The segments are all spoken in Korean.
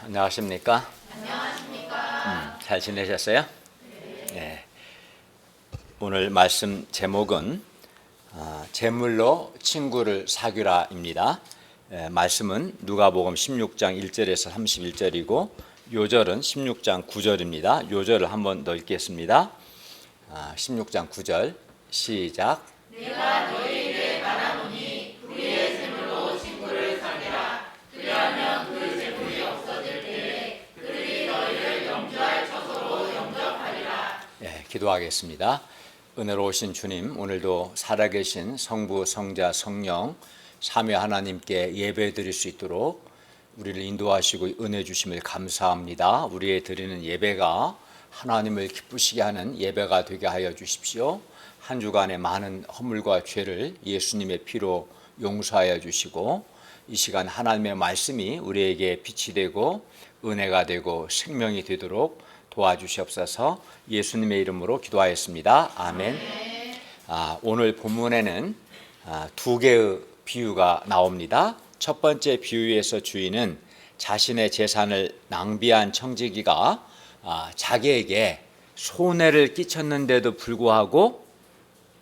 안녕하십니까? 잘 지내셨어요? 네. 오늘 말씀 제목은 재물로 친구를 사귀라입니다. 말씀은 누가복음 16장 1절에서 31절이고 요절은 16장 9절입니다. 요절을 한번 더 읽겠습니다. 16장 9절 시작. 내가 너희에게 말하노니 우리의 재물로 친구를 사귀라. 그리하면 그 재물이 없어질 때에 그들이 너희를 영주할 처소로 영접하리라. 기도하겠습니다. 은혜로우신 주님, 오늘도 살아계신 성부, 성자, 성령 삼위 하나님께 예배드릴 수 있도록 우리를 인도하시고 은혜 주심을 감사합니다. 우리의 드리는 예배가 하나님을 기쁘시게 하는 예배가 되게 하여 주십시오. 한 주간의 많은 허물과 죄를 예수님의 피로 용서하여 주시고 이 시간 하나님의 말씀이 우리에게 빛이 되고 은혜가 되고 생명이 되도록 도와주시옵소서. 예수님의 이름으로 기도하였습니다. 아멘. 오늘 본문에는 두 개의 비유가 나옵니다. 첫 번째 비유에서 주인은 자신의 재산을 낭비한 청지기가 자기에게 손해를 끼쳤는데도 불구하고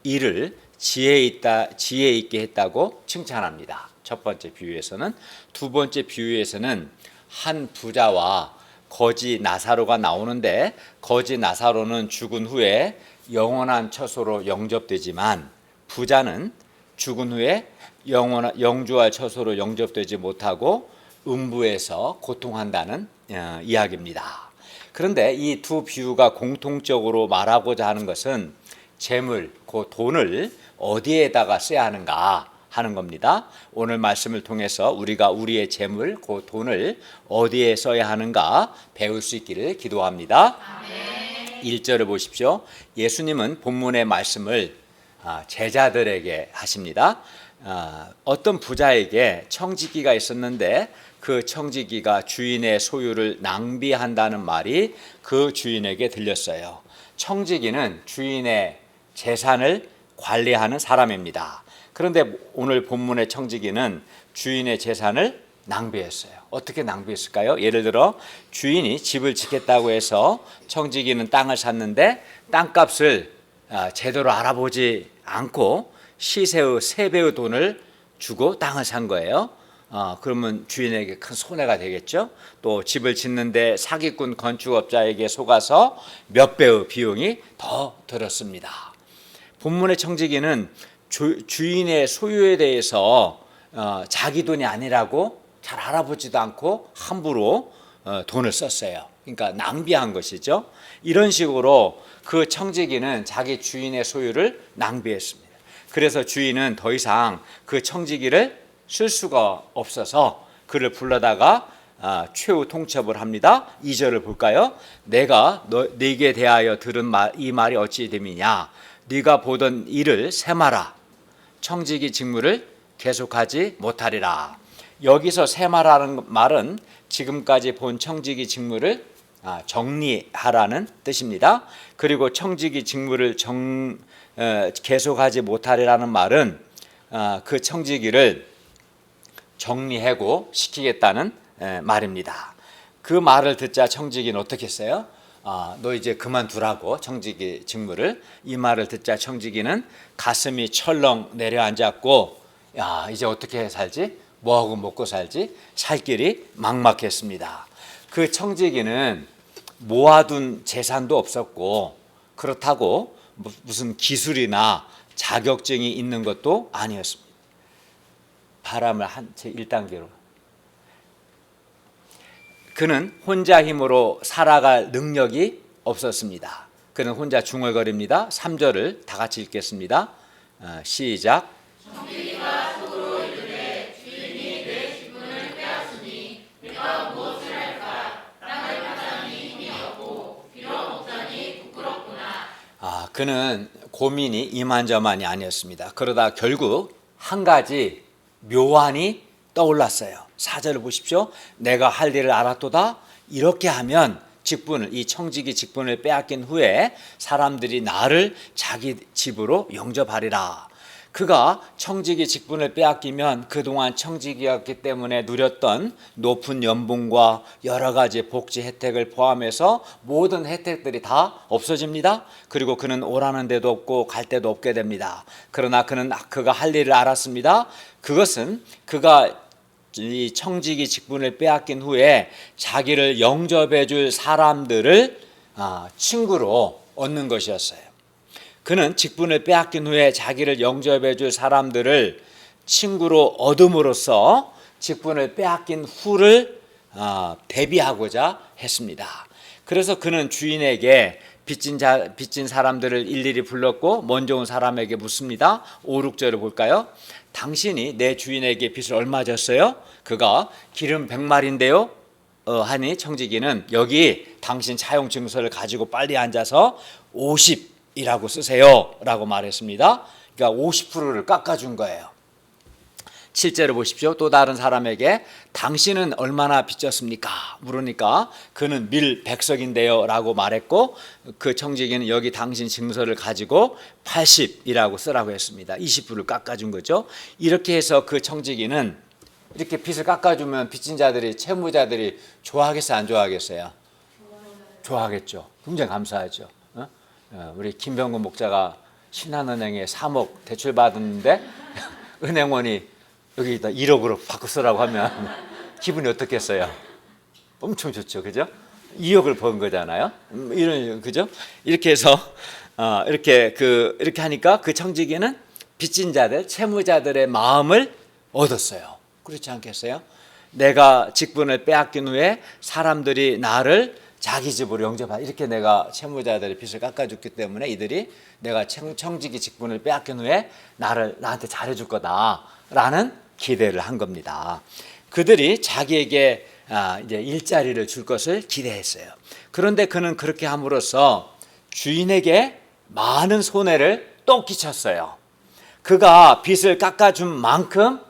이를 지혜 있게 했다고 칭찬합니다. 첫 번째 비유에서는. 두 번째 비유에서는 한 부자와 거지 나사로가 나오는데 거지 나사로는 죽은 후에 영원한 처소로 영접되지만 부자는 죽은 후에 영주할 처소로 영접되지 못하고 음부에서 고통한다는 이야기입니다. 그런데 이 두 비유가 공통적으로 말하고자 하는 것은 재물, 그 돈을 어디에다가 써야 하는가 하는 겁니다. 오늘 말씀을 통해서 우리가 우리의 재물, 그 돈을 어디에 써야 하는가 배울 수 있기를 기도합니다. 아멘. 1절을 보십시오. 예수님은 본문의 말씀을 제자들에게 하십니다. 어떤 부자에게 청지기가 있었는데 그 청지기가 주인의 소유를 낭비한다는 말이 그 주인에게 들렸어요. 청지기는 주인의 재산을 관리하는 사람입니다. 그런데 오늘 본문의 청지기는 주인의 재산을 낭비했어요. 어떻게 낭비했을까요? 예를 들어 주인이 집을 짓겠다고 해서 청지기는 땅을 샀는데 땅값을 제대로 알아보지 않고 시세의 3배의 돈을 주고 땅을 산 거예요. 그러면 주인에게 큰 손해가 되겠죠. 또 집을 짓는데 사기꾼 건축업자에게 속아서 몇 배의 비용이 더 들었습니다. 본문의 청지기는 주인의 소유에 대해서 자기 돈이 아니라고 잘 알아보지도 않고 함부로 돈을 썼어요. 그러니까 낭비한 것이죠. 이런 식으로 그 청지기는 자기 주인의 소유를 낭비했습니다. 그래서 주인은 더 이상 그 청지기를 쓸 수가 없어서 그를 불러다가 최후 통첩을 합니다. 2절을 볼까요? 내가 네게 대하여 들은 이 말이 어찌 됨이냐? 네가 보던 일을 세마라. 청지기 직무를 계속하지 못하리라. 여기서 세마라는 말은 지금까지 본 청지기 직무를 정리하라는 뜻입니다. 그리고 청지기 직무를 계속하지 못하리라는 말은 그 청지기를 정리하고 시키겠다는 말입니다. 그 말을 듣자 청지기는 어떻게 했어요? 너 이제 그만두라고, 청지기 직무를. 이 말을 듣자 청지기는 가슴이 철렁 내려앉았고 이제 어떻게 살지? 뭐하고 먹고 살지? 살 길이 막막했습니다. 그 청지기는 모아둔 재산도 없었고 그렇다고 무슨 기술이나 자격증이 있는 것도 아니었습니다. 바람을 제 1단계로. 그는 혼자 힘으로 살아갈 능력이 없었습니다. 그는 혼자 중얼거립니다. 3절을 다 같이 읽겠습니다. 시작. 청지기가 속으로 이르되 주인이 내 직분을 빼앗으니 내가 무엇을 할까? 땅을 파자니 힘이 없고 빌어 먹자니 부끄럽구나. 그는 고민이 이만저만이 아니었습니다. 그러다 결국 한 가지 묘안이 떠올랐어요. 4절을 보십시오. 내가 할 일을 알았도다. 이렇게 하면 이 청지기 직분을 빼앗긴 후에 사람들이 나를 자기 집으로 영접하리라. 그가 청지기 직분을 빼앗기면 그동안 청지기였기 때문에 누렸던 높은 연봉과 여러 가지 복지 혜택을 포함해서 모든 혜택들이 다 없어집니다. 그리고 그는 오라는 데도 없고 갈 데도 없게 됩니다. 그러나 그가 할 일을 알았습니다. 그것은 그가 이 청지기 직분을 빼앗긴 후에 자기를 영접해 줄 사람들을 친구로 얻는 것이었어요. 그는 직분을 빼앗긴 후에 자기를 영접해 줄 사람들을 친구로 얻음으로써 직분을 빼앗긴 후를 대비하고자 했습니다. 그래서 그는 주인에게 빚진 사람들을 일일이 불렀고 먼저 온 사람에게 묻습니다. 5, 6절을 볼까요? 당신이 내 주인에게 빚을 얼마 졌어요? 그가 기름 100마리인데요. 하니 청지기는 여기 당신 차용 증서를 가지고 빨리 앉아서 50이라고 쓰세요 라고 말했습니다. 그러니까 50%를 깎아준 거예요. 7절을 보십시오. 또 다른 사람에게 당신은 얼마나 빚졌습니까? 물으니까 그는 밀 100석인데요 라고 말했고, 그 청지기는 여기 당신 증서를 가지고 80이라고 쓰라고 했습니다. 20%를 깎아준 거죠. 이렇게 해서 그 청지기는 이렇게 빚을 깎아주면 빚진 자들이, 채무자들이 좋아하겠어요, 안 좋아하겠어요? 좋아하겠죠. 굉장히 감사하죠. 우리 김병근 목자가 신한은행에 3억 대출 받았는데 은행원이 여기다 1억으로 바꿔 쓰라고 하면 기분이 어떻겠어요? 엄청 좋죠, 그죠? 2억을 번 거잖아요. 그죠? 이렇게 해서 이렇게 하니까 그 청지기는 빚진 자들, 채무자들의 마음을 얻었어요. 그렇지 않겠어요? 내가 직분을 빼앗긴 후에 사람들이 나를 자기 집으로 영접하라. 이렇게 내가 채무자들의 빚을 깎아줬기 때문에 이들이 내가 청지기 직분을 빼앗긴 후에 나한테 잘해줄 거다라는 기대를 한 겁니다. 그들이 자기에게 이제 일자리를 줄 것을 기대했어요. 그런데 그는 그렇게 함으로써 주인에게 많은 손해를 또 끼쳤어요. 그가 빚을 깎아준 만큼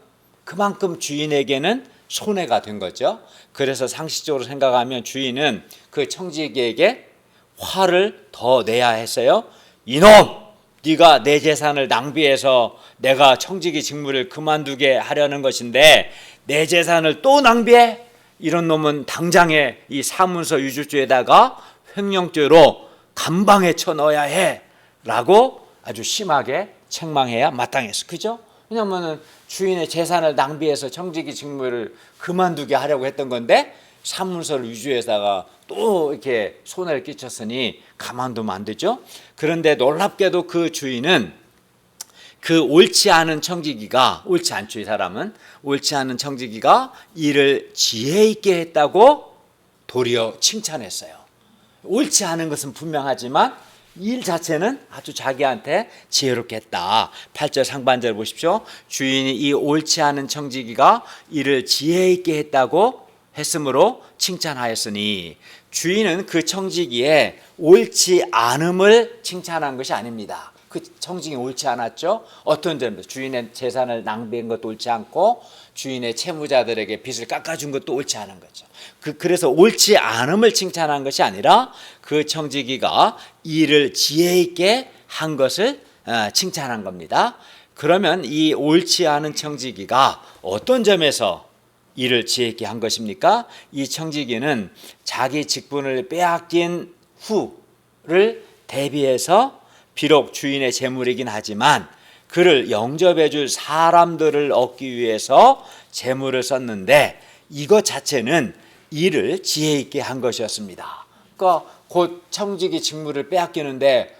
그만큼 주인에게는 손해가 된 거죠. 그래서 상식적으로 생각하면 주인은 그 청지기에게 화를 더 내야 했어요. 이놈! 네가 내 재산을 낭비해서 내가 청지기 직무를 그만두게 하려는 것인데 내 재산을 또 낭비해? 이런 놈은 당장에 이 사문서 유출죄에다가 횡령죄로 감방에 쳐넣어야 해 라고 아주 심하게 책망해야 마땅했어. 그죠? 왜냐하면 주인의 재산을 낭비해서 청지기 직무를 그만두게 하려고 했던 건데 사문서를 유주해다가 또 이렇게 손해를 끼쳤으니 가만두면 안 되죠. 그런데 놀랍게도 그 주인은 그 옳지 않은 청지기가, 옳지 않죠, 이 사람은 옳지 않은 청지기가 일을 지혜 있게 했다고 도리어 칭찬했어요. 옳지 않은 것은 분명하지만 일 자체는 아주 자기한테 지혜롭게 했다. 8절 상반절 보십시오. 주인이 이 옳지 않은 청지기가 일을 지혜 있게 했다고 했으므로 칭찬하였으니, 주인은 그 청지기의 옳지 않음을 칭찬한 것이 아닙니다. 그 청지기 옳지 않았죠. 어떤 점에서 주인의 재산을 낭비한 것도 옳지 않고 주인의 채무자들에게 빚을 깎아준 것도 옳지 않은 거죠. 그래서 옳지 않음을 칭찬한 것이 아니라 그 청지기가 일을 지혜 있게 한 것을 칭찬한 겁니다. 그러면 이 옳지 않은 청지기가 어떤 점에서 일을 지혜 있게 한 것입니까? 이 청지기는 자기 직분을 빼앗긴 후를 대비해서 비록 주인의 재물이긴 하지만 그를 영접해 줄 사람들을 얻기 위해서 재물을 썼는데 이것 자체는 일을 지혜 있게 한 것이었습니다. 그러니까 곧 청지기 직무를 빼앗기는데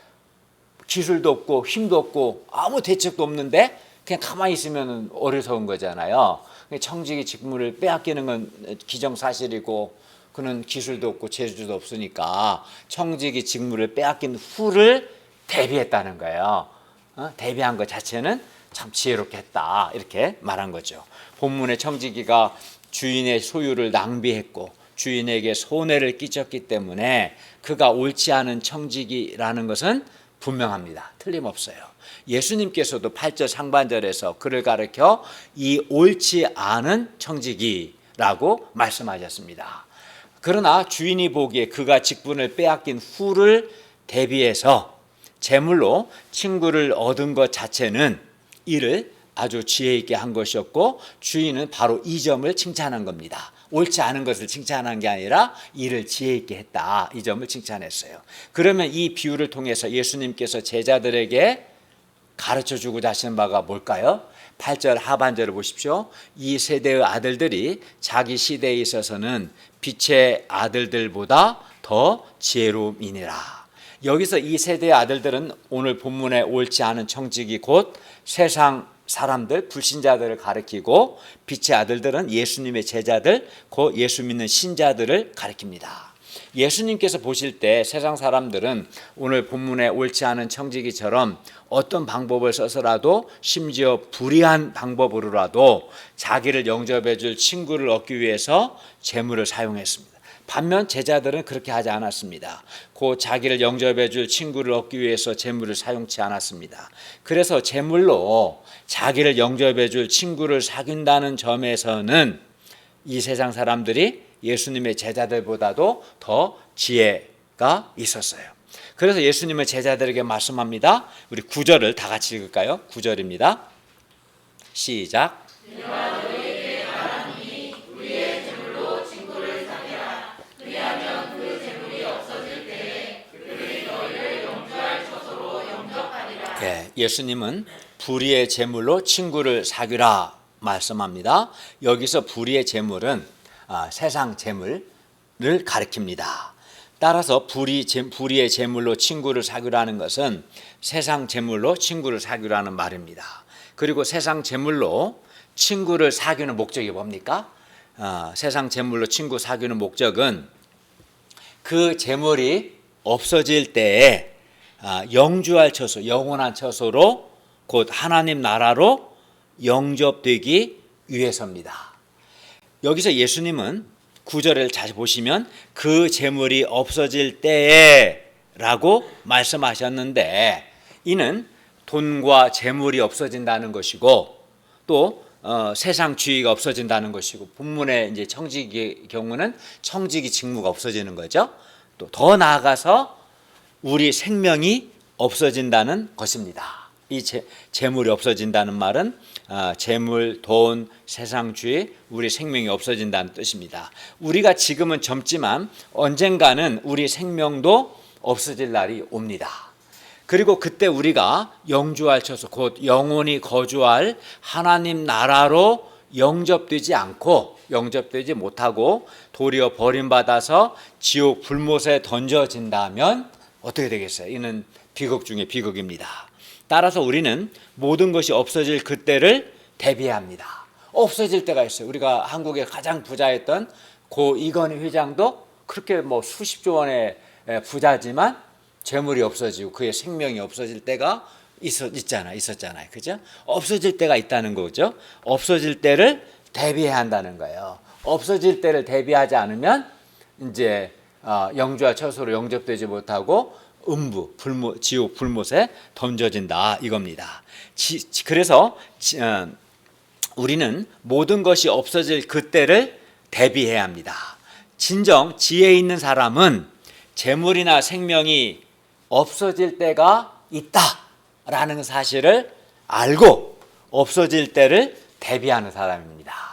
기술도 없고 힘도 없고 아무 대책도 없는데 그냥 가만히 있으면 어리석은 거잖아요. 청지기 직무를 빼앗기는 건 기정사실이고 그는 기술도 없고 재주도 없으니까 청지기 직무를 빼앗긴 후를 대비했다는 거예요. 대비한 것 자체는 참 지혜롭게 했다, 이렇게 말한 거죠. 본문의 청지기가 주인의 소유를 낭비했고 주인에게 손해를 끼쳤기 때문에 그가 옳지 않은 청지기라는 것은 분명합니다. 틀림없어요. 예수님께서도 8절 상반절에서 그를 가르쳐 이 옳지 않은 청지기라고 말씀하셨습니다. 그러나 주인이 보기에 그가 직분을 빼앗긴 후를 대비해서 재물로 친구를 얻은 것 자체는 일을 아주 지혜 있게 한 것이었고 주인은 바로 이 점을 칭찬한 겁니다. 옳지 않은 것을 칭찬한 게 아니라 일을 지혜 있게 했다. 이 점을 칭찬했어요. 그러면 이 비유를 통해서 예수님께서 제자들에게 가르쳐 주고자 하시는 바가 뭘까요? 8절 하반절을 보십시오. 이 세대의 아들들이 자기 시대에 있어서는 빛의 아들들보다 더 지혜로움이니라. 여기서 이 세대의 아들들은 오늘 본문에 옳지 않은 청지기 곧 세상 사람들, 불신자들을 가리키고 빛의 아들들은 예수님의 제자들, 곧 예수 믿는 신자들을 가리킵니다. 예수님께서 보실 때 세상 사람들은 오늘 본문에 옳지 않은 청지기처럼 어떤 방법을 써서라도 심지어 불의한 방법으로라도 자기를 영접해 줄 친구를 얻기 위해서 재물을 사용했습니다. 반면 제자들은 그렇게 하지 않았습니다. 그 자기를 영접해 줄 친구를 얻기 위해서 재물을 사용치 않았습니다. 그래서 재물로 자기를 영접해 줄 친구를 사귄다는 점에서는 이 세상 사람들이 예수님의 제자들보다도 더 지혜가 있었어요. 그래서 예수님은 제자들에게 말씀합니다. 우리 9절을 다 같이 읽을까요? 9절입니다. 시작. 예수님은 불의의 재물로 친구를 사귀라 말씀합니다. 여기서 불의의 재물은 세상 재물을 가리킵니다. 따라서 불의의 재물로 친구를 사귀라는 것은 세상 재물로 친구를 사귀라는 말입니다. 그리고 세상 재물로 친구를 사귀는 목적이 뭡니까? 세상 재물로 친구 사귀는 목적은 그 재물이 없어질 때에 영주할 처소, 영원한 처소로 곧 하나님 나라로 영접되기 위해서입니다. 여기서 예수님은 9절을 잘 보시면 그 재물이 없어질 때에 라고 말씀하셨는데 이는 돈과 재물이 없어진다는 것이고 또 세상주의가 없어진다는 것이고 본문의 이제 청지기 경우는 청지기 직무가 없어지는 거죠. 또 더 나아가서 우리 생명이 없어진다는 것입니다. 이 재물이 없어진다는 말은 재물, 돈, 세상주의, 우리 생명이 없어진다는 뜻입니다. 우리가 지금은 젊지만 언젠가는 우리 생명도 없어질 날이 옵니다. 그리고 그때 우리가 영주할 처소, 곧 영원히 거주할 하나님 나라로 영접되지 않고 영접되지 못하고 도리어 버림받아서 지옥 불못에 던져진다면 어떻게 되겠어요? 이는 비극 중에 비극입니다. 따라서 우리는 모든 것이 없어질 그때를 대비해야 합니다. 없어질 때가 있어요. 우리가 한국의 가장 부자였던 고 이건희 회장도 그렇게 뭐 수십조 원의 부자지만 재물이 없어지고 그의 생명이 없어질 때가 있었잖아요. 그죠? 없어질 때가 있다는 거죠. 없어질 때를 대비해야 한다는 거예요. 없어질 때를 대비하지 않으면 이제 영주할 처소로 영접되지 못하고 지옥 불못에 던져진다 이겁니다. 그래서 우리는 모든 것이 없어질 그때를 대비해야 합니다. 진정 지혜 있는 사람은 재물이나 생명이 없어질 때가 있다라는 사실을 알고 없어질 때를 대비하는 사람입니다.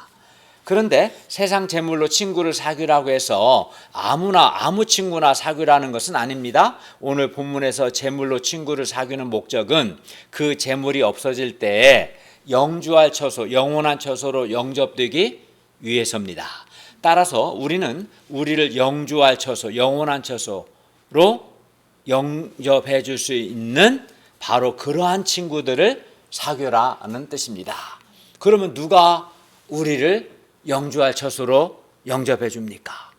그런데 세상 재물로 친구를 사귀라고 해서 아무 친구나 사귀라는 것은 아닙니다. 오늘 본문에서 재물로 친구를 사귀는 목적은 그 재물이 없어질 때에 영주할 처소, 영원한 처소로 영접되기 위해서입니다. 따라서 우리는 우리를 영주할 처소, 영원한 처소로 영접해 줄 수 있는 바로 그러한 친구들을 사귀라는 뜻입니다. 그러면 누가 우리를 영주할 처소로 영접해 줍니까?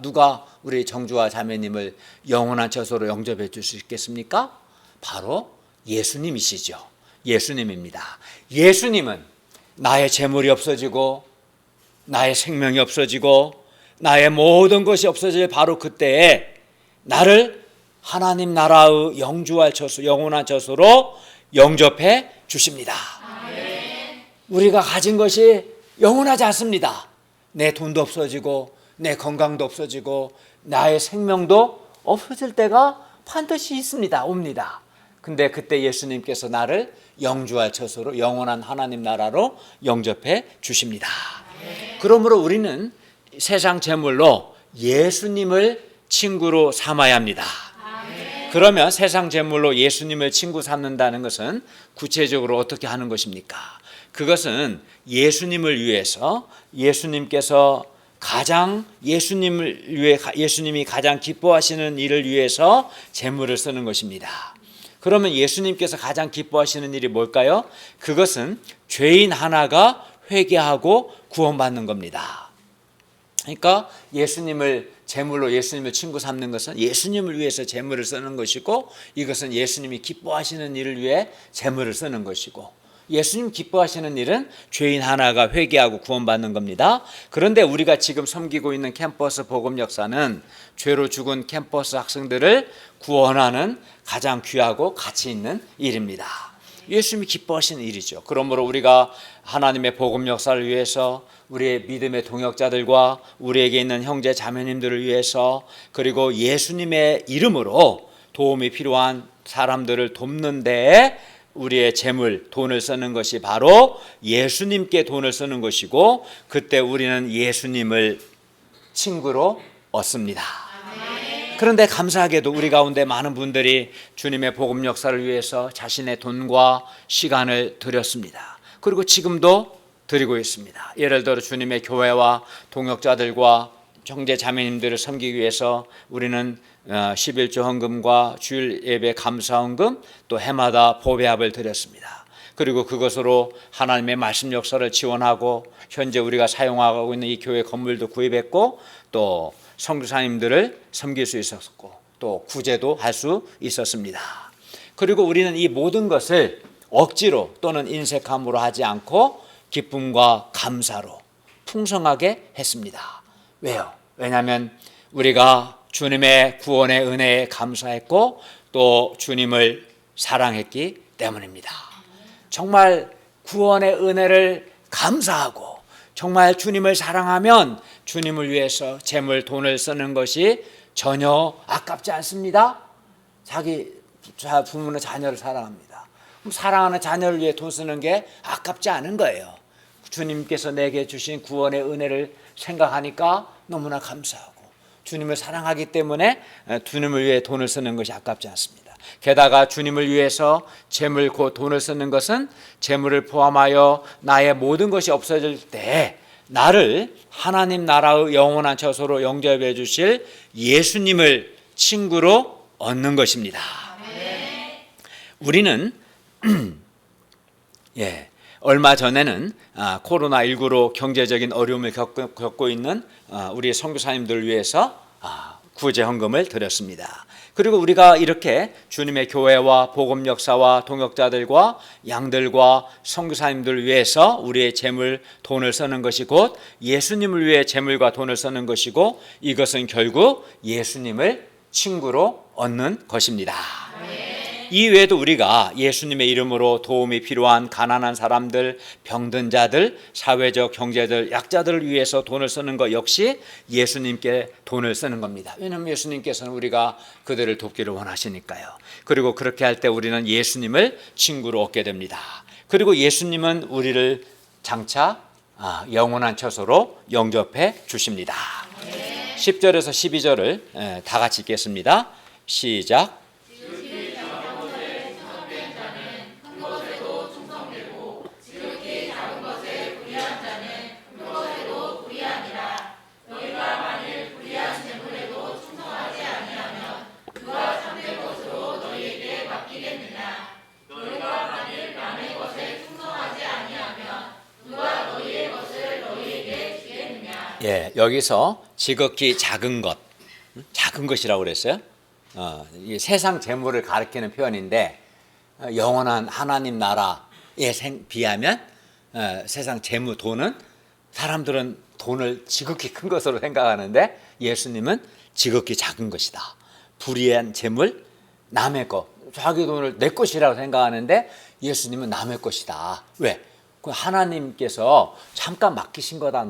누가 우리 정주와 자매님을 영원한 처소로 영접해 줄 수 있겠습니까? 바로 예수님이시죠. 예수님입니다. 예수님은 나의 재물이 없어지고 나의 생명이 없어지고 나의 모든 것이 없어질 바로 그때에 나를 하나님 나라의 영주할 처소, 영원한 처소로 영접해 주십니다. 아멘. 우리가 가진 것이 영원하지 않습니다. 내 돈도 없어지고 내 건강도 없어지고 나의 생명도 없어질 때가 반드시 옵니다. 근데 그때 예수님께서 나를 영주할 처소로 영원한 하나님 나라로 영접해 주십니다. 그러므로 우리는 세상 재물로 예수님을 친구로 삼아야 합니다. 그러면 세상 재물로 예수님을 친구 삼는다는 것은 구체적으로 어떻게 하는 것입니까? 그것은 예수님을 위해서 예수님께서 가장 예수님이 가장 기뻐하시는 일을 위해서 재물을 쓰는 것입니다. 그러면 예수님께서 가장 기뻐하시는 일이 뭘까요? 그것은 죄인 하나가 회개하고 구원받는 겁니다. 그러니까 재물로 예수님을 친구 삼는 것은 예수님을 위해서 재물을 쓰는 것이고, 이것은 예수님이 기뻐하시는 일을 위해 재물을 쓰는 것이고, 예수님 기뻐하시는 일은 죄인 하나가 회개하고 구원받는 겁니다. 그런데 우리가 지금 섬기고 있는 캠퍼스 복음 역사는 죄로 죽은 캠퍼스 학생들을 구원하는 가장 귀하고 가치 있는 일입니다. 예수님이 기뻐하시는 일이죠. 그러므로 우리가 하나님의 복음 역사를 위해서, 우리의 믿음의 동역자들과 우리에게 있는 형제 자매님들을 위해서, 그리고 예수님의 이름으로 도움이 필요한 사람들을 돕는 데에 우리의 재물, 돈을 쓰는 것이 바로 예수님께 돈을 쓰는 것이고, 그때 우리는 예수님을 친구로 얻습니다. 그런데 감사하게도 우리 가운데 많은 분들이 주님의 복음 역사를 위해서 자신의 돈과 시간을 드렸습니다. 그리고 지금도 드리고 있습니다. 예를 들어 주님의 교회와 동역자들과 형제 자매님들을 섬기기 위해서 우리는 11조 헌금과 주일 예배 감사 헌금, 또 해마다 보배합을 드렸습니다. 그리고 그것으로 하나님의 말씀 역사를 지원하고, 현재 우리가 사용하고 있는 이 교회 건물도 구입했고, 또 선교사님들을 섬길 수 있었고, 또 구제도 할 수 있었습니다. 그리고 우리는 이 모든 것을 억지로 또는 인색함으로 하지 않고 기쁨과 감사로 풍성하게 했습니다. 왜요? 왜냐하면 우리가 주님의 구원의 은혜에 감사했고, 또 주님을 사랑했기 때문입니다. 정말 구원의 은혜를 감사하고 정말 주님을 사랑하면 주님을 위해서 재물, 돈을 쓰는 것이 전혀 아깝지 않습니다. 자기 부모는 자녀를 사랑합니다. 그럼 사랑하는 자녀를 위해 돈 쓰는 게 아깝지 않은 거예요. 주님께서 내게 주신 구원의 은혜를 생각하니까 너무나 감사하고, 주님을 사랑하기 때문에 주님을 위해 돈을 쓰는 것이 아깝지 않습니다. 게다가 주님을 위해서 재물, 곧 돈을 쓰는 것은 재물을 포함하여 나의 모든 것이 없어질 때 나를 하나님 나라의 영원한 처소로 영접해 주실 예수님을 친구로 얻는 것입니다. 우리는 얼마 전에는 코로나19로 경제적인 어려움을 겪고 있는 우리 선교사님들을 위해서 구제 헌금을 드렸습니다. 그리고 우리가 이렇게 주님의 교회와 복음 역사와 동역자들과 양들과 선교사님들을 위해서 우리의 재물, 돈을 쓰는 것이 곧 예수님을 위해 재물과 돈을 쓰는 것이고, 이것은 결국 예수님을 친구로 얻는 것입니다. 이 외에도 우리가 예수님의 이름으로 도움이 필요한 가난한 사람들, 병든 자들, 사회적 경제적 약자들을 위해서 돈을 쓰는 것 역시 예수님께 돈을 쓰는 겁니다. 왜냐하면 예수님께서는 우리가 그들을 돕기를 원하시니까요. 그리고 그렇게 할 때 우리는 예수님을 친구로 얻게 됩니다. 그리고 예수님은 우리를 장차 영원한 처소로 영접해 주십니다. 10절에서 12절을 다 같이 읽겠습니다. 시작. 여기서 지극히 작은 것, 작은 것이라고 그랬어요. 이 세상 재물을 가리키는 표현인데, 영원한 하나님 나라에 비하면 세상 재물, 돈은, 사람들은 돈을 지극히 큰 것으로 생각하는데 예수님은 지극히 작은 것이다. 불의한 재물, 남의 것, 자기 돈을 내 것이라고 생각하는데 예수님은 남의 것이다. 왜? 하나님께서 잠깐 맡기신 거다.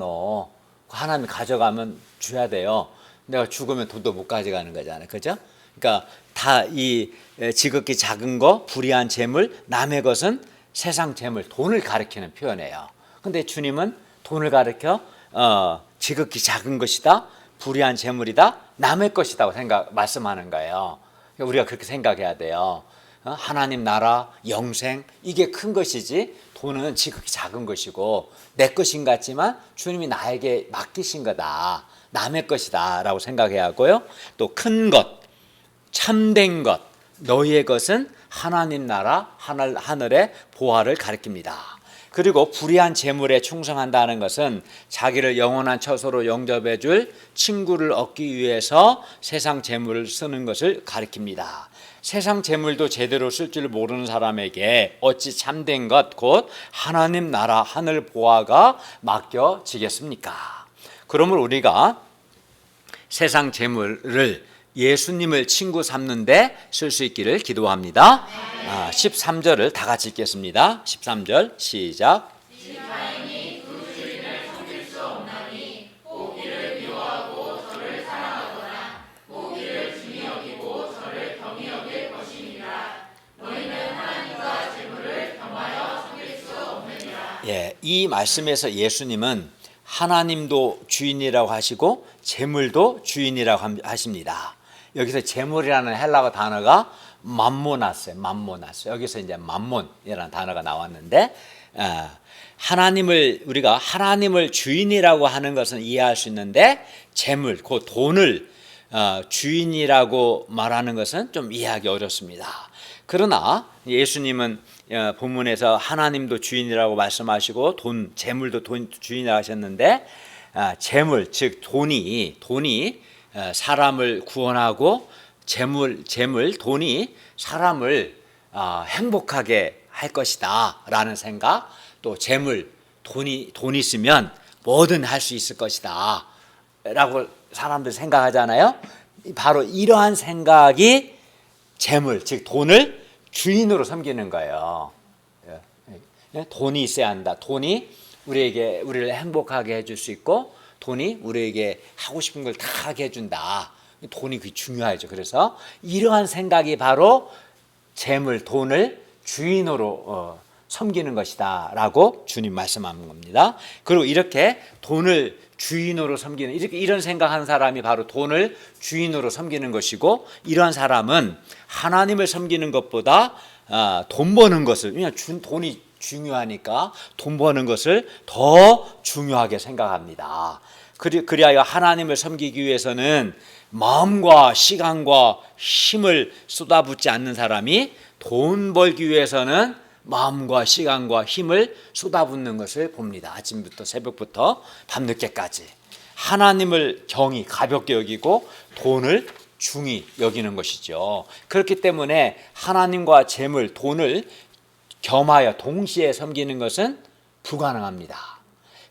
하나님이 가져가면 줘야 돼요. 내가 죽으면 돈도 못 가져가는 거잖아요. 그죠? 그러니까 다 이 지극히 작은 거, 불의한 재물, 남의 것은 세상 재물, 돈을 가리키는 표현이에요. 근데 주님은 돈을 가리켜 지극히 작은 것이다, 불의한 재물이다, 남의 것이라고 말씀하는 거예요. 우리가 그렇게 생각해야 돼요. 하나님 나라, 영생, 이게 큰 것이지 돈은 지극히 작은 것이고 내 것인 같지만 주님이 나에게 맡기신 거다, 남의 것이다 라고 생각해야 하고요. 또 큰 것, 참된 것, 너희의 것은 하나님 나라, 하늘의 보화를 가리킵니다. 그리고 불의한 재물에 충성한다는 것은 자기를 영원한 처소로 영접해 줄 친구를 얻기 위해서 세상 재물을 쓰는 것을 가리킵니다. 세상 재물도 제대로 쓸 줄 모르는 사람에게 어찌 참된 것, 곧 하나님 나라, 하늘 보화가 맡겨지겠습니까? 그러므로 우리가 세상 재물을 예수님을 친구 삼는데 쓸 수 있기를 기도합니다. 13절을 다 같이 읽겠습니다. 13절 시작. 예, 이 말씀에서 예수님은 하나님도 주인이라고 하시고 재물도 주인이라고 하십니다. 여기서 재물이라는 헬라어 단어가 맘모나스예요. 여기서 이제 맘몬이라는 단어가 나왔는데, 우리가 하나님을 주인이라고 하는 것은 이해할 수 있는데 재물, 그 돈을 주인이라고 말하는 것은 좀 이해하기 어렵습니다. 그러나 예수님은 본문에서 하나님도 주인이라고 말씀하시고 재물도 주인이라고 하셨는데, 재물 즉 돈이 사람을 구원하고 돈이 사람을 행복하게 할 것이다 라는 생각, 또 돈이 있으면 뭐든 할 수 있을 것이다 라고 사람들 생각하잖아요. 바로 이러한 생각이 재물 즉 돈을 주인으로 섬기는 거예요. 돈이 있어야 한다. 돈이 우리를 행복하게 해줄 수 있고, 돈이 우리에게 하고 싶은 걸 다 하게 해준다. 돈이 그게 중요하죠. 그래서 이러한 생각이 바로 재물, 돈을 주인으로 섬기는 것이다 라고 주님 말씀하는 겁니다. 그리고 이렇게 돈을 주인으로 섬기는, 이런 생각하는 사람이 바로 돈을 주인으로 섬기는 것이고, 이러한 사람은 하나님을 섬기는 것보다 돈 버는 것을, 왜냐하면 돈이 중요하니까 돈 버는 것을 더 중요하게 생각합니다. 그리하여 하나님을 섬기기 위해서는 마음과 시간과 힘을 쏟아붓지 않는 사람이 돈 벌기 위해서는 마음과 시간과 힘을 쏟아붓는 것을 봅니다. 아침부터 새벽부터 밤늦게까지 하나님을 가볍게 여기고 돈을 중히 여기는 것이죠. 그렇기 때문에 하나님과 재물, 돈을 겸하여 동시에 섬기는 것은 불가능합니다.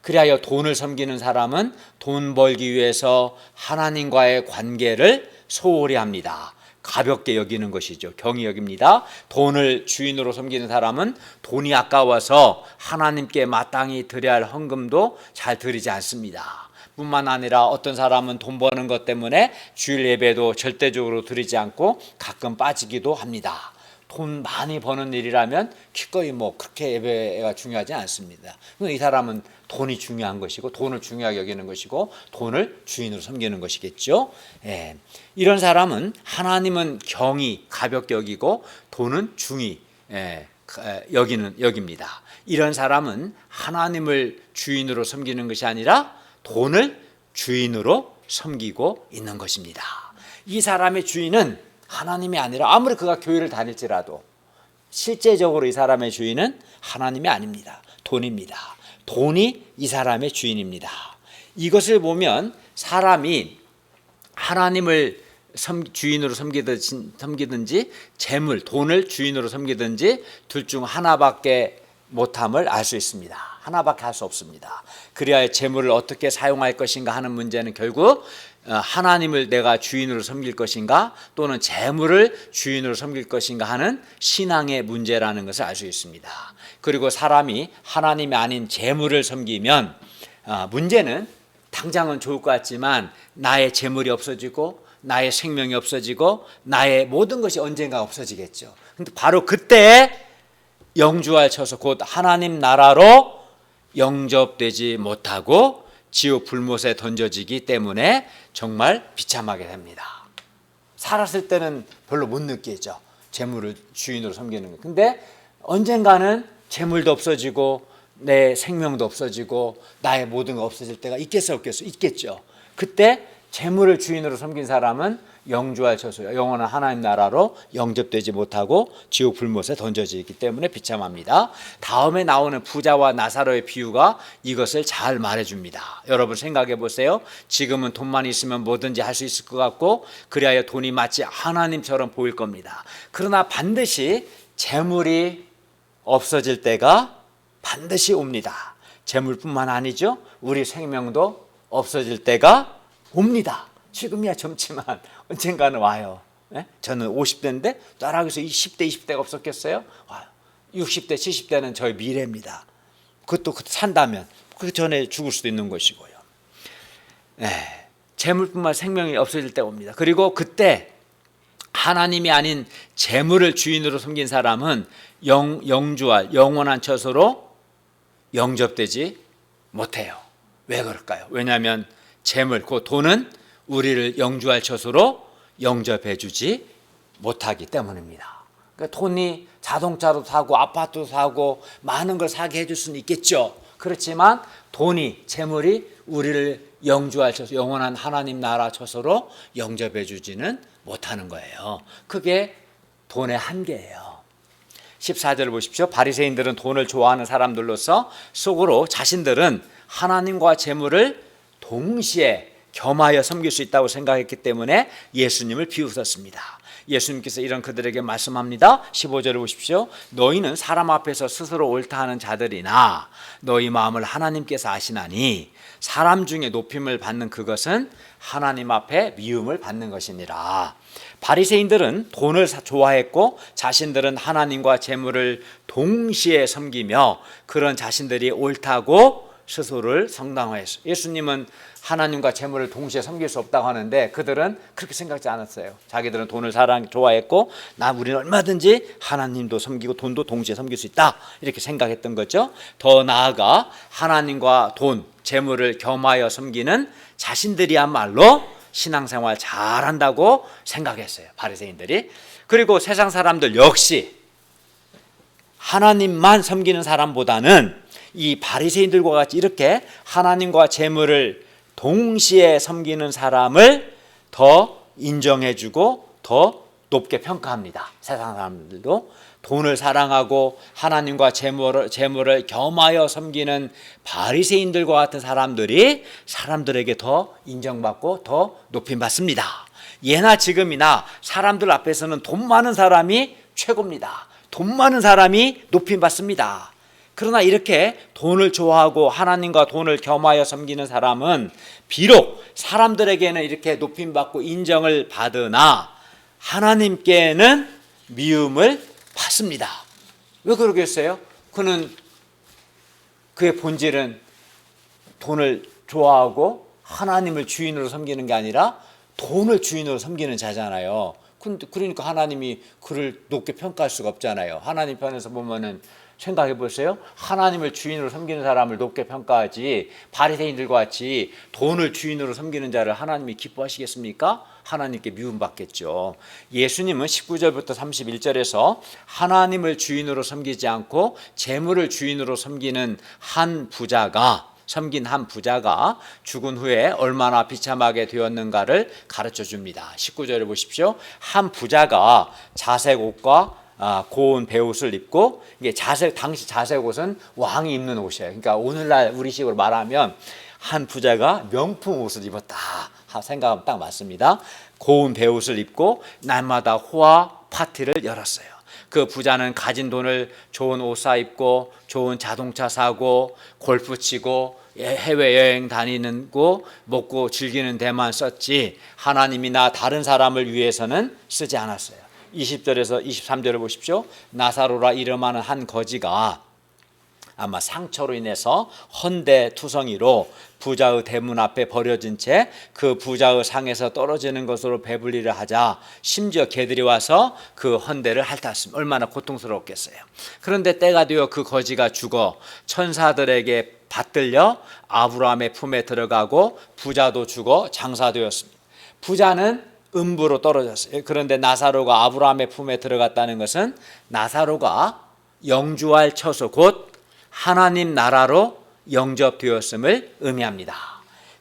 그리하여 돈을 섬기는 사람은 돈 벌기 위해서 하나님과의 관계를 소홀히 합니다. 가볍게 여기는 것이죠. 경히 여깁니다. 돈을 주인으로 섬기는 사람은 돈이 아까워서 하나님께 마땅히 드려야 할 헌금도 잘 드리지 않습니다. 뿐만 아니라 어떤 사람은 돈 버는 것 때문에 주일 예배도 절대적으로 드리지 않고 가끔 빠지기도 합니다. 돈 많이 버는 일이라면 기꺼이 그렇게 예배가 중요하지 않습니다. 이 사람은 돈이 중요한 것이고, 돈을 중요하게 여기는 것이고, 돈을 주인으로 섬기는 것이겠죠. 예. 이런 사람은 하나님은 경히 가볍게 여기고 돈은 중히 여깁니다. 이런 사람은 하나님을 주인으로 섬기는 것이 아니라 돈을 주인으로 섬기고 있는 것입니다. 이 사람의 주인은 하나님이 아니라, 아무리 그가 교회를 다닐지라도 실제적으로 이 사람의 주인은 하나님이 아닙니다. 돈입니다. 돈이 이 사람의 주인입니다. 이것을 보면 사람이 하나님을 주인으로 섬기든지 재물, 돈을 주인으로 섬기든지 둘 중 하나밖에 못함을 알 수 있습니다. 하나밖에 할 수 없습니다. 그래야 재물을 어떻게 사용할 것인가 하는 문제는 결국 하나님을 내가 주인으로 섬길 것인가 또는 재물을 주인으로 섬길 것인가 하는 신앙의 문제라는 것을 알 수 있습니다. 그리고 사람이 하나님이 아닌 재물을 섬기면 문제는 당장은 좋을 것 같지만 나의 재물이 없어지고 나의 생명이 없어지고 나의 모든 것이 언젠가 없어지겠죠. 근데 바로 그때 영주할 처소 곧 하나님 나라로 영접되지 못하고 지옥 불못에 던져지기 때문에 정말 비참하게 됩니다. 살았을 때는 별로 못 느끼죠. 재물을 주인으로 섬기는 거. 근데 언젠가는 재물도 없어지고 내 생명도 없어지고 나의 모든 거 없어질 때가 있겠어 없겠어? 있겠죠. 그때 재물을 주인으로 섬긴 사람은 영주할 처소요, 영원한 하나님 나라로 영접되지 못하고 지옥 불못에 던져지기 때문에 비참합니다. 다음에 나오는 부자와 나사로의 비유가 이것을 잘 말해줍니다. 여러분 생각해 보세요. 지금은 돈만 있으면 뭐든지 할 수 있을 것 같고 그리하여 돈이 마치 하나님처럼 보일 겁니다. 그러나 반드시 재물이 없어질 때가 반드시 옵니다. 재물뿐만 아니죠. 우리 생명도 없어질 때가 옵니다. 지금이야 젊지만 언젠가는 와요. 저는 50대인데 따라하기서 10대, 20대가 없었겠어요? 와요. 60대, 70대는 저희 미래입니다. 그것도 산다면 그 전에 죽을 수도 있는 것이고요. 재물뿐만 생명이 없어질 때가 옵니다. 그리고 그때 하나님이 아닌 재물을 주인으로 섬긴 사람은 영주할 영원한 처소로 영접되지 못해요. 왜 그럴까요? 왜냐하면 재물, 그 돈은 우리를 영주할 처소로 영접해 주지 못하기 때문입니다. 그러니까 돈이 자동차도 사고 아파트도 사고 많은 걸 사게 해줄 수는 있겠죠. 그렇지만 돈이, 재물이 우리를 영주할 처소, 영원한 하나님 나라 처소로 영접해 주지는 못하는 거예요. 그게 돈의 한계예요. 14절을 보십시오. 바리새인들은 돈을 좋아하는 사람들로서 속으로 자신들은 하나님과 재물을 동시에 겸하여 섬길 수 있다고 생각했기 때문에 예수님을 비웃었습니다. 예수님께서 이런 그들에게 말씀합니다. 15절을 보십시오. 너희는 사람 앞에서 스스로 옳다 하는 자들이나 너희 마음을 하나님께서 아시나니 사람 중에 높임을 받는 그것은 하나님 앞에 미움을 받는 것이니라. 바리새인들은 돈을 좋아했고 자신들은 하나님과 재물을 동시에 섬기며 그런 자신들이 옳다고 스스로를 성당화했어요. 예수님은 하나님과 재물을 동시에 섬길 수 없다고 하는데 그들은 그렇게 생각지 않았어요. 자기들은 돈을 좋아했고 우리는 얼마든지 하나님도 섬기고 돈도 동시에 섬길 수 있다 이렇게 생각했던 거죠. 더 나아가 하나님과 돈, 재물을 겸하여 섬기는 자신들이야말로 신앙생활 잘한다고 생각했어요. 바리새인들이. 그리고 세상 사람들 역시 하나님만 섬기는 사람보다는 이 바리새인들과 같이 이렇게 하나님과 재물을 동시에 섬기는 사람을 더 인정해주고 더 높게 평가합니다. 세상 사람들도 돈을 사랑하고 하나님과 재물을 겸하여 섬기는 바리새인들과 같은 사람들에게 더 인정받고 더 높임받습니다. 예나 지금이나 사람들 앞에서는 돈 많은 사람이 최고입니다. 돈 많은 사람이 높임받습니다. 그러나 이렇게 돈을 좋아하고 하나님과 돈을 겸하여 섬기는 사람은 비록 사람들에게는 이렇게 높임받고 인정을 받으나 하나님께는 미움을 받습니다. 왜 그러겠어요? 그의 본질은 돈을 좋아하고 하나님을 주인으로 섬기는 게 아니라 돈을 주인으로 섬기는 자잖아요. 그러니까 하나님이 그를 높게 평가할 수가 없잖아요. 하나님 편에서 보면은 생각해 보세요. 하나님을 주인으로 섬기는 사람을 높게 평가하지 바리새인들과 같이 돈을 주인으로 섬기는 자를 하나님이 기뻐하시겠습니까? 하나님께 미움받겠죠. 예수님은 19절부터 31절에서 하나님을 주인으로 섬기지 않고 재물을 주인으로 섬긴 한 부자가 죽은 후에 얼마나 비참하게 되었는가를 가르쳐 줍니다. 19절을 보십시오. 한 부자가 자색 옷과 고운 베옷을 입고, 이게 당시 자색 옷은 왕이 입는 옷이에요. 그러니까 오늘날 우리식으로 말하면 한 부자가 명품 옷을 입었다 생각하면 딱 맞습니다. 고운 베옷을 입고 날마다 호화 파티를 열었어요. 그 부자는 가진 돈을 좋은 옷 사 입고 좋은 자동차 사고 골프 치고 해외여행 다니는 거 먹고 즐기는 데만 썼지 하나님이나 다른 사람을 위해서는 쓰지 않았어요. 20절에서 23절을 보십시오. 나사로라 이름하는 한 거지가 아마 상처로 인해서 헌대투성이로 부자의 대문 앞에 버려진 채 그 부자의 상에서 떨어지는 것으로 배불리를 하자 심지어 개들이 와서 그 헌대를 핥았습니다. 얼마나 고통스러웠겠어요. 그런데 때가 되어 그 거지가 죽어 천사들에게 받들려 아브라함의 품에 들어가고 부자도 죽어 장사되었습니다. 부자는 음부로 떨어졌어요. 그런데 나사로가 아브라함의 품에 들어갔다는 것은 나사로가 영주할 처소 곧 하나님 나라로 영접되었음을 의미합니다.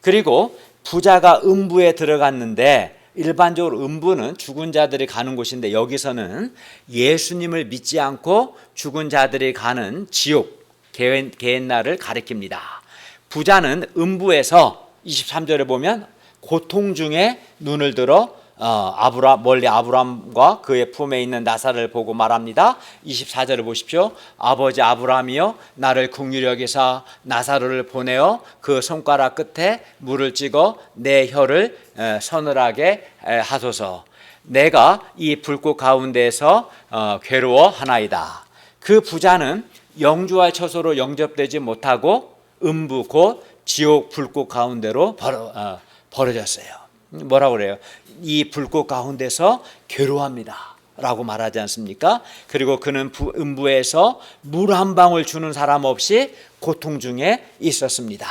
그리고 부자가 음부에 들어갔는데 일반적으로 음부는 죽은 자들이 가는 곳인데 여기서는 예수님을 믿지 않고 죽은 자들이 가는 지옥 게헨나를 가리킵니다. 부자는 음부에서 23절에 보면 고통 중에 눈을 들어 멀리 아브라함과 그의 품에 있는 나사를 보고 말합니다. 24절을 보십시오. 아버지 아브라함이여 나를 긍휼히 여기사 나사로를 보내어 그 손가락 끝에 물을 찍어 내 혀를 서늘하게 하소서. 내가 이 불꽃 가운데에서 괴로워하나이다. 그 부자는 영주할 처소로 영접되지 못하고 음부 곧 지옥 불꽃 가운데로 버려졌어요. 뭐라고 그래요? 이 불꽃 가운데서 괴로워합니다 라고 말하지 않습니까? 그리고 그는 음부에서 물 한 방울 주는 사람 없이 고통 중에 있었습니다.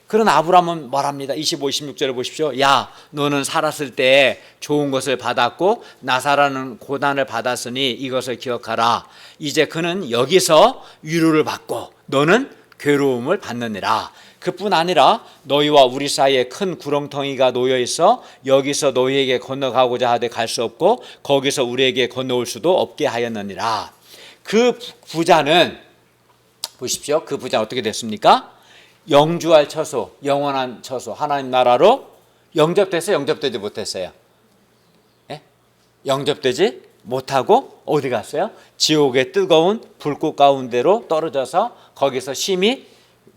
그런 아브라함은 말합니다. 25, 26절을 보십시오. 야, 너는 살았을 때 좋은 것을 받았고 나사라는 고난을 받았으니 이것을 기억하라. 이제 그는 여기서 위로를 받고 너는 괴로움을 받느니라. 그뿐 아니라 너희와 우리 사이에 큰 구렁텅이가 놓여 있어 여기서 너희에게 건너가고자 하되 갈 수 없고 거기서 우리에게 건너올 수도 없게 하였느니라. 그 부자는 보십시오. 그 부자는 어떻게 됐습니까? 영주할 처소, 영원한 처소, 하나님 나라로 영접됐어요? 영접되지 못했어요? 예? 영접되지 못하고 어디 갔어요? 지옥의 뜨거운 불꽃 가운데로 떨어져서 거기서 심히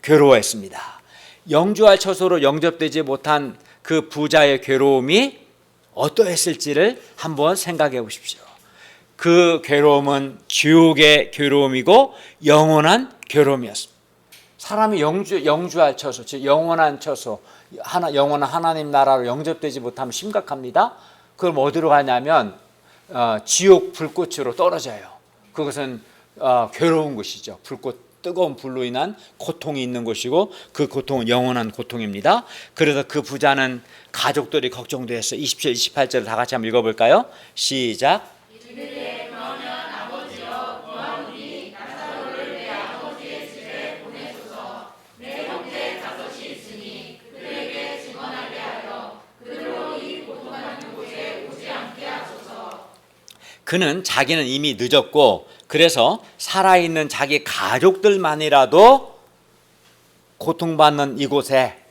괴로워했습니다. 영주할 처소로 영접되지 못한 그 부자의 괴로움이 어떠했을지를 한번 생각해 보십시오. 그 괴로움은 지옥의 괴로움이고 영원한 괴로움이었습니다. 사람이 영주할 처소, 즉 영원한 처소, 영원한 하나님 나라로 영접되지 못하면 심각합니다. 그럼 어디로 가냐면 지옥 불꽃으로 떨어져요. 그것은 괴로운 것이죠. 뜨거운 불로 인한 고통이 있는 것이고 그 고통은 영원한 고통입니다. 그래서 그 부자는 가족들이 걱정되었어요. 27, 28절을 다 같이 한번 읽어볼까요? 시작. 이르되 그러면 아버지여 구하오니 나사로를 내 아버지의 집에 보내소서. 내 형제 다섯이 있으니 그들에게 증언하게 하여 그들로 이 고통하는 곳에 오지 않게 하소서. 그는 자기는 이미 늦었고 그래서 살아있는 자기 가족들만이라도 고통받는 이곳에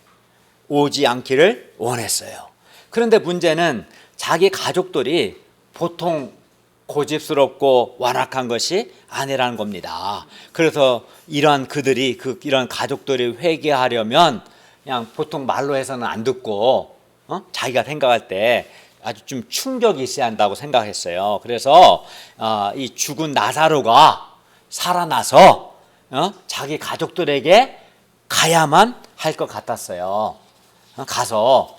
오지 않기를 원했어요. 그런데 문제는 자기 가족들이 보통 고집스럽고 완악한 것이 아니라는 겁니다. 그래서 이러한 가족들이 회개하려면 그냥 보통 말로 해서는 안 듣고 자기가 생각할 때 아주 좀 충격이 있어야 한다고 생각했어요. 그래서 이 죽은 나사로가 살아나서 자기 가족들에게 가야만 할 것 같았어요. 가서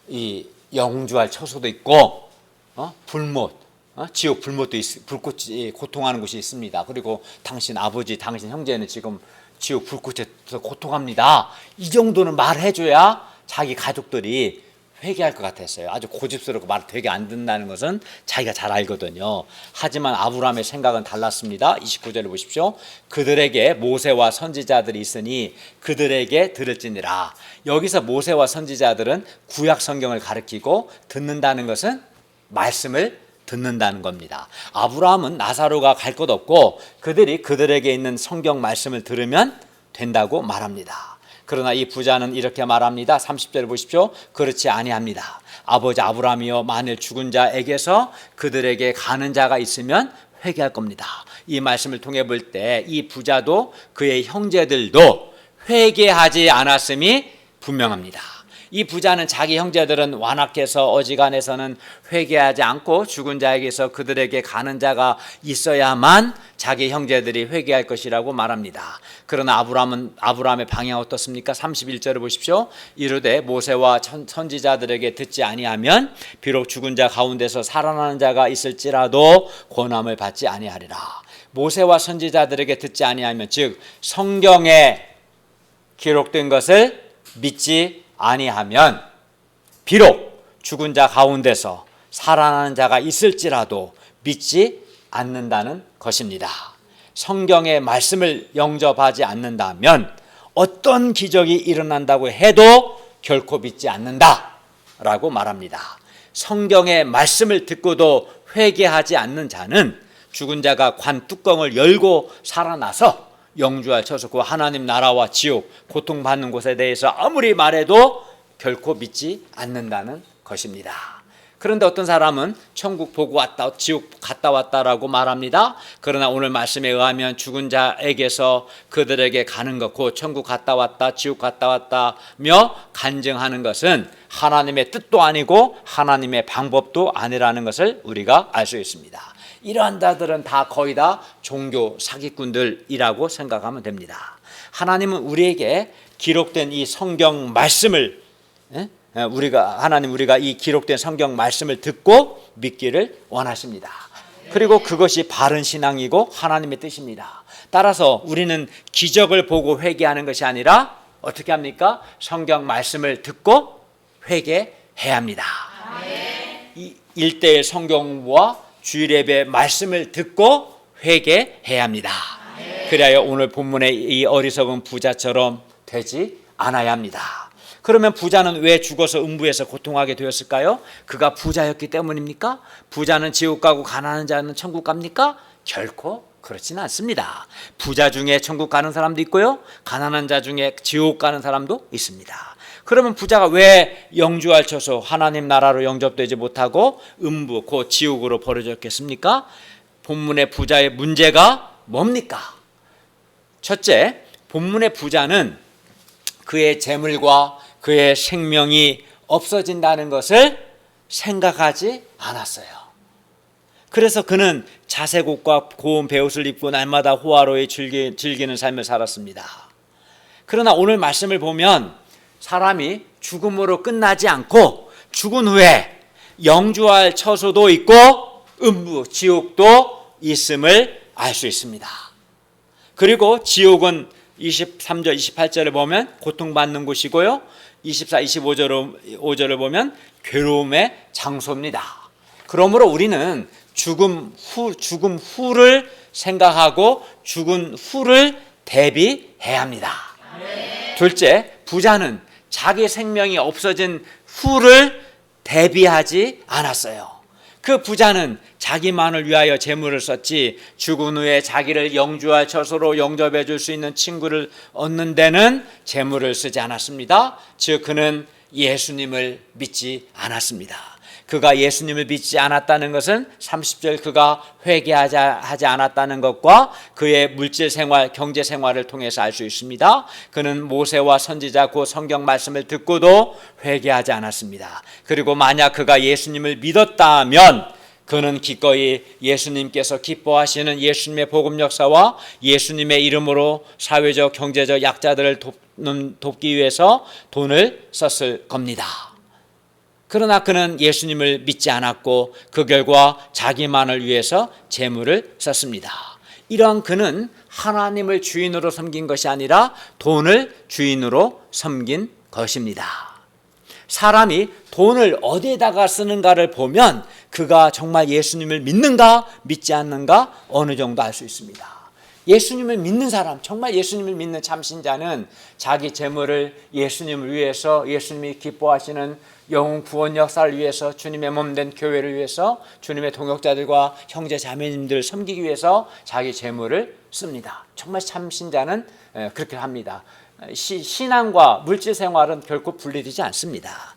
이 영주할 처소도 있고 불못, 지옥 불못도 불꽃이 고통하는 곳이 있습니다. 그리고 당신 아버지, 당신 형제는 지금 지옥 불꽃에서 고통합니다. 이 정도는 말해줘야 자기 가족들이 회개할 것 같았어요. 아주 고집스럽고 말 되게 안 듣는다는 것은 자기가 잘 알거든요. 하지만 아브라함의 생각은 달랐습니다. 29절을 보십시오. 그들에게 모세와 선지자들이 있으니 그들에게 들을지니라. 여기서 모세와 선지자들은 구약 성경을 가리키고 듣는다는 것은 말씀을 듣는다는 겁니다. 아브라함은 나사로가 갈 것 없고 그들에게 있는 성경 말씀을 들으면 된다고 말합니다. 그러나 이 부자는 이렇게 말합니다. 30절을 보십시오. 그렇지 아니합니다. 아버지 아브라함이여 만일 죽은 자에게서 그들에게 가는 자가 있으면 회개할 겁니다. 이 말씀을 통해 볼 때 이 부자도 그의 형제들도 회개하지 않았음이 분명합니다. 이 부자는 자기 형제들은 완악해서 어지간해서는 회개하지 않고 죽은 자에게서 그들에게 가는 자가 있어야만 자기 형제들이 회개할 것이라고 말합니다. 그러나 아브라함의 방향 어떻습니까? 31절을 보십시오. 이르되 모세와 선지자들에게 듣지 아니하면 비록 죽은 자 가운데서 살아나는 자가 있을지라도 권함을 받지 아니하리라. 모세와 선지자들에게 듣지 아니하면, 즉 성경에 기록된 것을 믿지 아니하면 비록 죽은 자 가운데서 살아나는 자가 있을지라도 믿지 않는다는 것입니다. 성경의 말씀을 영접하지 않는다면 어떤 기적이 일어난다고 해도 결코 믿지 않는다라고 말합니다. 성경의 말씀을 듣고도 회개하지 않는 자는 죽은 자가 관 뚜껑을 열고 살아나서 영주할 처소 그 하나님 나라와 지옥 고통받는 곳에 대해서 아무리 말해도 결코 믿지 않는다는 것입니다. 그런데 어떤 사람은 천국 보고 왔다, 지옥 갔다 왔다라고 말합니다. 그러나 오늘 말씀에 의하면 죽은 자에게서 그들에게 가는 것, 곧 천국 갔다 왔다, 지옥 갔다 왔다며 간증하는 것은 하나님의 뜻도 아니고 하나님의 방법도 아니라는 것을 우리가 알 수 있습니다. 이러한 자들은 다 거의 다 종교 사기꾼들이라고 생각하면 됩니다. 하나님은 우리에게 기록된 이 성경 말씀을 우리가 이 기록된 성경 말씀을 듣고 믿기를 원하십니다. 그리고 그것이 바른 신앙이고 하나님의 뜻입니다. 따라서 우리는 기적을 보고 회개하는 것이 아니라 어떻게 합니까? 성경 말씀을 듣고 회개해야 합니다. 이 1:1 성경과 주일 예배 말씀을 듣고 회개해야 합니다. 그래야 오늘 본문의 이 어리석은 부자처럼 되지 않아야 합니다. 그러면 부자는 왜 죽어서 음부에서 고통하게 되었을까요? 그가 부자였기 때문입니까? 부자는 지옥 가고 가난한 자는 천국 갑니까? 결코 그렇지는 않습니다. 부자 중에 천국 가는 사람도 있고요, 가난한 자 중에 지옥 가는 사람도 있습니다. 그러면 부자가 왜 영주할 처소 하나님 나라로 영접되지 못하고 음부 곧 지옥으로 버려졌겠습니까? 본문의 부자의 문제가 뭡니까? 첫째, 본문의 부자는 그의 재물과 그의 생명이 없어진다는 것을 생각하지 않았어요. 그래서 그는 자색 옷과 고운 베옷을 입고 날마다 호화로이 즐기는 삶을 살았습니다. 그러나 오늘 말씀을 보면 사람이 죽음으로 끝나지 않고 죽은 후에 영주할 처소도 있고 음부, 지옥도 있음을 알 수 있습니다. 그리고 지옥은 23절, 28절을 보면 고통받는 곳이고요, 24, 25절을 보면 괴로움의 장소입니다. 그러므로 우리는 죽음 후를 생각하고 죽은 후를 대비해야 합니다. 둘째, 부자는 자기 생명이 없어진 후를 대비하지 않았어요. 그 부자는 자기만을 위하여 재물을 썼지 죽은 후에 자기를 영주할 처소로 영접해 줄 수 있는 친구를 얻는 데는 재물을 쓰지 않았습니다. 즉 그는 예수님을 믿지 않았습니다. 그가 예수님을 믿지 않았다는 것은 30절 그가 회개하지 않았다는 것과 그의 물질 생활, 경제 생활을 통해서 알 수 있습니다. 그는 모세와 선지자 그 성경 말씀을 듣고도 회개하지 않았습니다. 그리고 만약 그가 예수님을 믿었다면 그는 기꺼이 예수님께서 기뻐하시는 예수님의 복음 역사와 예수님의 이름으로 사회적, 경제적 약자들을 돕기 위해서 돈을 썼을 겁니다. 그러나 그는 예수님을 믿지 않았고 그 결과 자기만을 위해서 재물을 썼습니다. 이러한 그는 하나님을 주인으로 섬긴 것이 아니라 돈을 주인으로 섬긴 것입니다. 사람이 돈을 어디에다가 쓰는가를 보면 그가 정말 예수님을 믿는가 믿지 않는가 어느 정도 알 수 있습니다. 예수님을 믿는 사람, 정말 예수님을 믿는 참신자는 자기 재물을 예수님을 위해서, 예수님이 기뻐하시는 영혼 구원 역사를 위해서, 주님의 몸된 교회를 위해서, 주님의 동역자들과 형제 자매님들을 섬기기 위해서 자기 재물을 씁니다. 정말 참신자는 그렇게 합니다. 신앙과 물질 생활은 결코 분리되지 않습니다.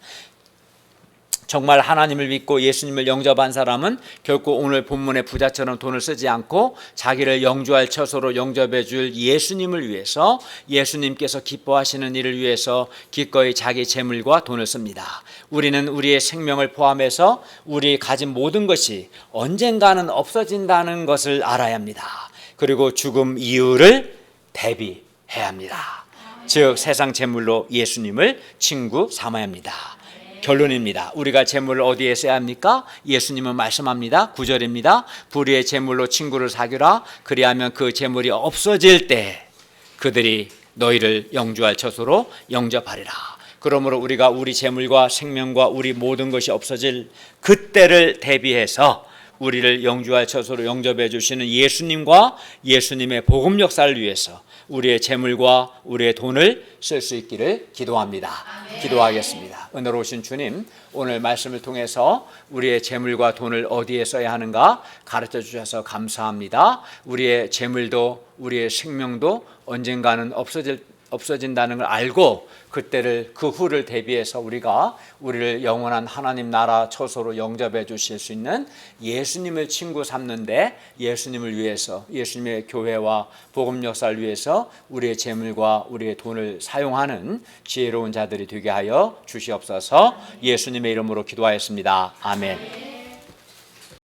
정말 하나님을 믿고 예수님을 영접한 사람은 결코 오늘 본문의 부자처럼 돈을 쓰지 않고 자기를 영주할 처소로 영접해 줄 예수님을 위해서, 예수님께서 기뻐하시는 일을 위해서 기꺼이 자기 재물과 돈을 씁니다. 우리는 우리의 생명을 포함해서 우리 가진 모든 것이 언젠가는 없어진다는 것을 알아야 합니다. 그리고 죽음 이후를 대비해야 합니다. 즉 세상 재물로 예수님을 친구 삼아야 합니다. 결론입니다. 우리가 재물을 어디에 써야 합니까? 예수님은 말씀합니다. 9절입니다. 불의의 재물로 친구를 사귀라. 그리하면 그 재물이 없어질 때 그들이 너희를 영주할 처소로 영접하리라. 그러므로 우리가 우리 재물과 생명과 우리 모든 것이 없어질 그때를 대비해서 우리를 영주할 처소로 영접해 주시는 예수님과 예수님의 복음 역사를 위해서 우리의 재물과 우리의 돈을 쓸 수 있기를 기도합니다. 기도하겠습니다. 은혜로우신 주님, 오늘 말씀을 통해서 우리의 재물과 돈을 어디에 써야 하는가 가르쳐 주셔서 감사합니다. 우리의 재물도 우리의 생명도 언젠가는 없어진다는 걸 알고 그때를 그 후를 대비해서 우리가 우리를 영원한 하나님 나라 처소로 영접해 주실 수 있는 예수님을 친구 삼는데 예수님을 위해서, 예수님의 교회와 복음 역사를 위해서 우리의 재물과 우리의 돈을 사용하는 지혜로운 자들이 되게 하여 주시옵소서. 예수님의 이름으로 기도하였습니다. 아멘.